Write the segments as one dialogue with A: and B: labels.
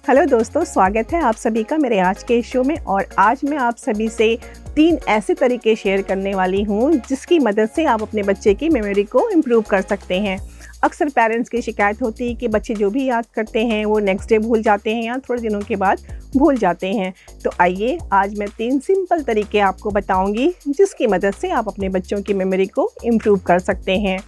A: Hello दोस्तों, स्वागत है आप सभी का मेरे आज के शो में। और आज मैं आप सभी से 3 ऐसे तरीके शेयर करने वाली हूँ जिसकी मदद से आप अपने बच्चे की मेमोरी को इम्प्रूव कर सकते हैं। अक्सर पेरेंट्स की शिकायत होती है कि बच्चे जो भी याद करते हैं वो नेक्स्ट डे भूल जाते हैं या थोड़े दिनों के बाद भूल जाते हैं। तो आइए आज मैं 3 सिंपल तरीके आपको बताऊँगी जिसकी मदद से आप अपने बच्चों की मेमोरी को इम्प्रूव कर सकते हैं।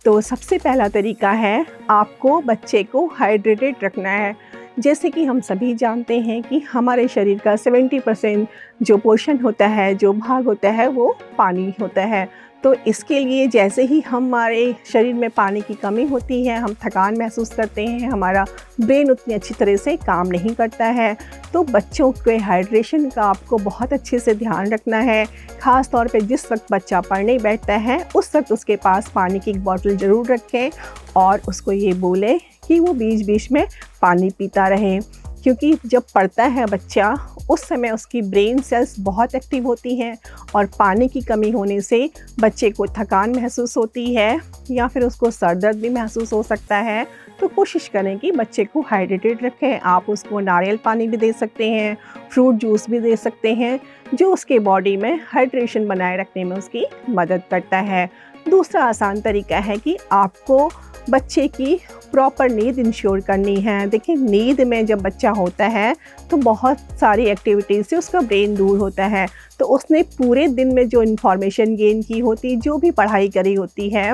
A: तो सबसे पहला तरीका है, आपको बच्चे को हाइड्रेटेड रखना है। जैसे कि हम सभी जानते हैं कि हमारे शरीर का 70% जो पोर्शन होता है, जो भाग होता है, वो पानी होता है। तो इसके लिए जैसे ही हमारे शरीर में पानी की कमी होती है, हम थकान महसूस करते हैं, हमारा ब्रेन उतनी अच्छी तरह से काम नहीं करता है। तो बच्चों के हाइड्रेशन का आपको बहुत अच्छे से ध्यान रखना है। ख़ास तौर पे जिस वक्त बच्चा पढ़ने बैठता है उस वक्त उसके पास पानी की एक बॉटल ज़रूर रखें और उसको ये बोलें कि वो बीच बीच में पानी पीता रहे, क्योंकि जब पढ़ता है बच्चा उस समय उसकी ब्रेन सेल्स बहुत एक्टिव होती हैं और पानी की कमी होने से बच्चे को थकान महसूस होती है या फिर उसको सर दर्द भी महसूस हो सकता है। तो कोशिश करें कि बच्चे को हाइड्रेटेड रखें। आप उसको नारियल पानी भी दे सकते हैं, फ्रूट जूस भी दे सकते हैं, जो उसके बॉडी में हाइड्रेशन बनाए रखने में उसकी मदद करता है। दूसरा आसान तरीका है कि आपको बच्चे की प्रॉपर नींद इंश्योर करनी है। देखिए, नींद में जब बच्चा होता है तो बहुत सारी एक्टिविटीज़ से उसका ब्रेन दूर होता है, तो उसने पूरे दिन में जो इन्फॉर्मेशन गेन की होती, जो भी पढ़ाई करी होती है,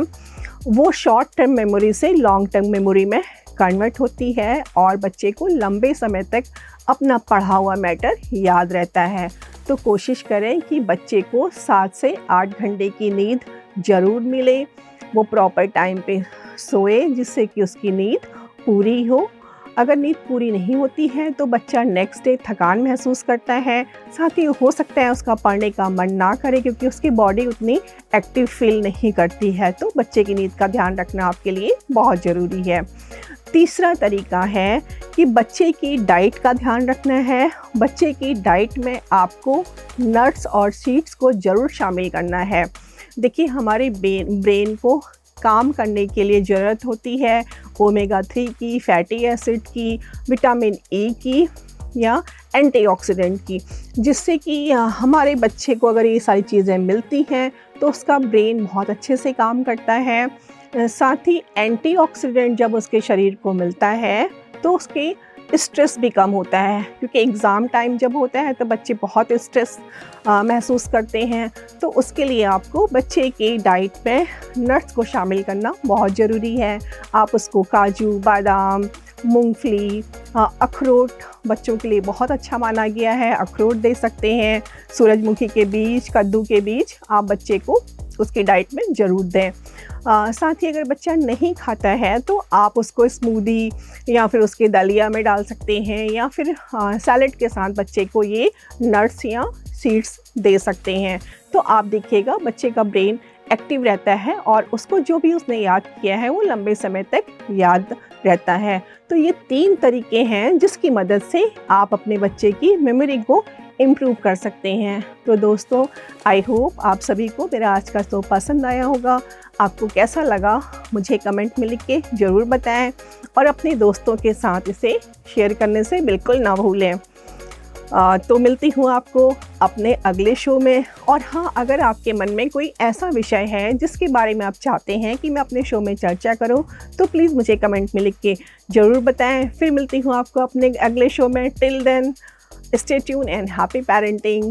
A: वो शॉर्ट टर्म मेमोरी से लॉन्ग टर्म मेमोरी में कन्वर्ट होती है और बच्चे को लंबे समय तक अपना पढ़ा हुआ मैटर याद रहता है। तो कोशिश करें कि बच्चे को 7 से 8 घंटे की नींद ज़रूर मिले, वो प्रॉपर टाइम पे सोए जिससे कि उसकी नींद पूरी हो। अगर नींद पूरी नहीं होती है तो बच्चा नेक्स्ट डे थकान महसूस करता है, साथ ही हो सकता है उसका पढ़ने का मन ना करे क्योंकि उसकी बॉडी उतनी एक्टिव फील नहीं करती है। तो बच्चे की नींद का ध्यान रखना आपके लिए बहुत ज़रूरी है। तीसरा तरीका है कि बच्चे की डाइट का ध्यान रखना है। बच्चे की डाइट में आपको नट्स और सीड्स को ज़रूर शामिल करना है। देखिए, हमारे ब्रेन को काम करने के लिए ज़रूरत होती है ओमेगा 3 की, फैटी एसिड की, विटामिन ए की या एंटीऑक्सीडेंट की, जिससे कि हमारे बच्चे को अगर ये सारी चीज़ें मिलती हैं तो उसका ब्रेन बहुत अच्छे से काम करता है। साथ ही एंटीऑक्सीडेंट जब उसके शरीर को मिलता है तो उसके स्ट्रेस भी कम होता है, क्योंकि एग्ज़ाम टाइम जब होता है तो बच्चे बहुत स्ट्रेस महसूस करते हैं। तो उसके लिए आपको बच्चे की डाइट में नट्स को शामिल करना बहुत ज़रूरी है। आप उसको काजू, बादाम, मूंगफली, अखरोट बच्चों के लिए बहुत अच्छा माना गया है, अखरोट दे सकते हैं। सूरजमुखी के बीज, कद्दू के बीज आप बच्चे को उसकी डाइट में ज़रूर दें। साथ ही अगर बच्चा नहीं खाता है तो आप उसको स्मूदी या फिर उसके दलिया में डाल सकते हैं या फिर सैलेड के साथ बच्चे को ये नट्स या सीड्स दे सकते हैं। तो आप देखिएगा बच्चे का ब्रेन एक्टिव रहता है और उसको जो भी उसने याद किया है वो लंबे समय तक याद रहता है। तो ये 3 तरीके हैं जिसकी मदद से आप अपने बच्चे की मेमोरी को इम्प्रूव कर सकते हैं। तो दोस्तों, आई होप आप सभी को मेरा आज का शो पसंद आया होगा। आपको कैसा लगा मुझे कमेंट में लिख के ज़रूर बताएं और अपने दोस्तों के साथ इसे शेयर करने से बिल्कुल ना भूलें। तो मिलती हूँ आपको अपने अगले शो में। और हाँ, अगर आपके मन में कोई ऐसा विषय है जिसके बारे में आप चाहते हैं कि मैं अपने शो में चर्चा करूँ तो प्लीज़ मुझे कमेंट में लिख के ज़रूर बताएं। फिर मिलती हूँ आपको अपने अगले शो में। Till then, stay tuned and happy parenting.